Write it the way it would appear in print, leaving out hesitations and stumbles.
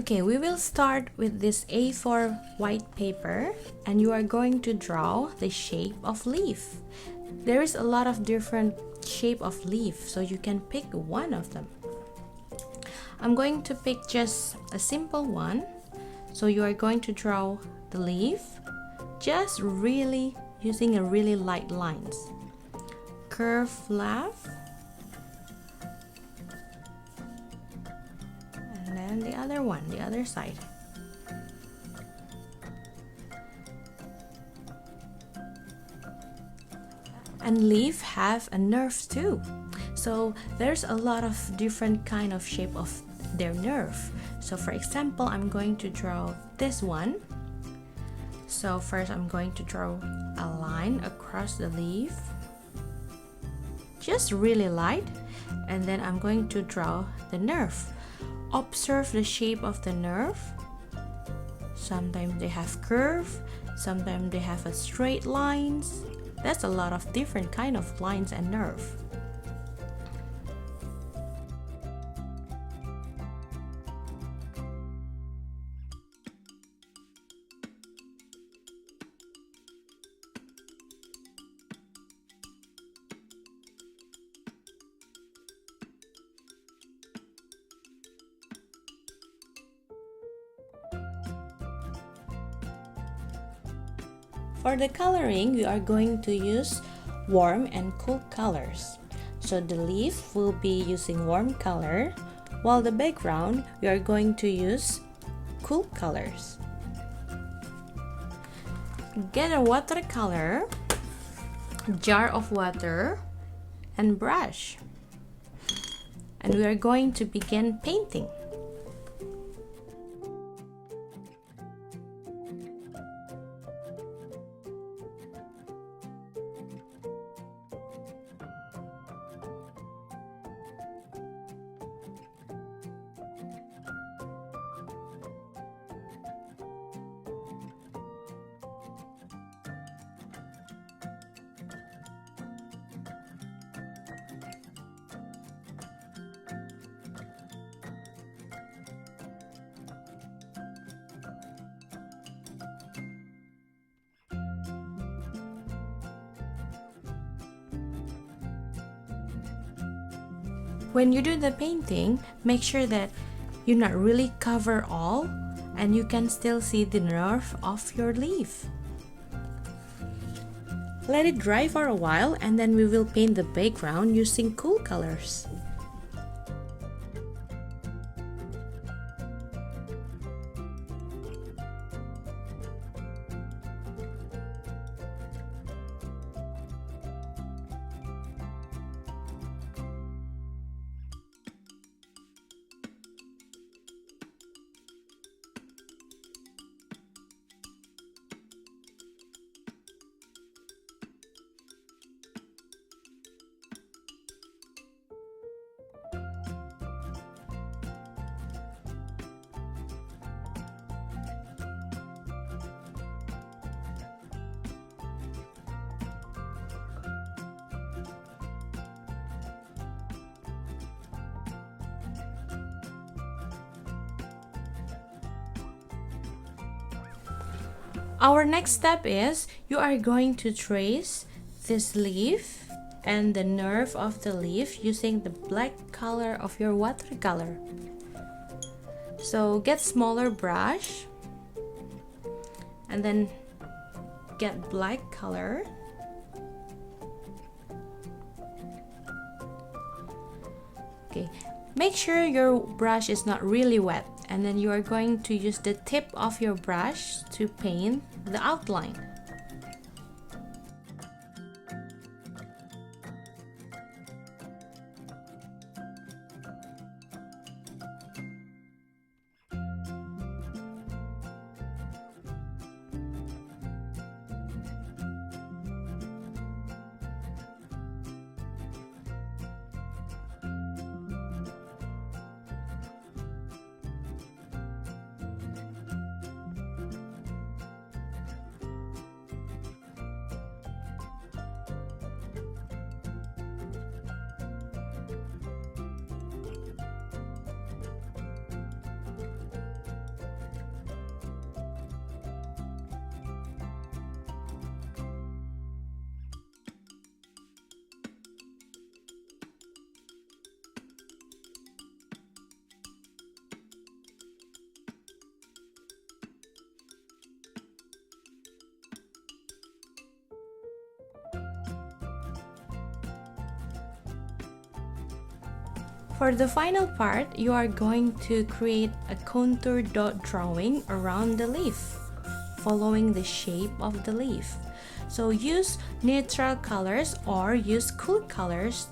Okay, we will start with this A4 white paper, and you are going to draw the shape of leaf. There is a lot of different shape of leaf, so you can pick one of them. I'm going to pick just a simple one. So you are going to draw the leaf just really using a really light lines. Curve left, and then the other one, the other side. And leaf have a nerve too. So there's a lot of different kind of shape of their nerve. So for example, I'm going to draw this one. So first I'm going to draw a line across the leaf, just really light, and then I'm going to draw the nerve. Observe the shape of the nerve. Sometimes they have curve, sometimes they have a straight lines. That's a lot of different kind of lines and nerve. For the coloring, we are going to use warm and cool colors. So the leaf will be using warm color, while the background, we are going to use cool colors. Get a watercolor, jar of water, and brush. And we are going to begin painting. When you do the painting, make sure that you not really cover all, and you can still see the nerve of your leaf. Let it dry for a while, and then we will paint the background using cool colors. Our next step is you are going to trace this leaf and the nerve of the leaf using the black color of your watercolor. So get smaller brush and then get black color. Okay, make sure your brush is not really wet, and then you are going to use the tip of your brush to paint the outline. For the final part, you are going to create a contour dot drawing around the leaf, following the shape of the leaf. So use neutral colors or use cool colors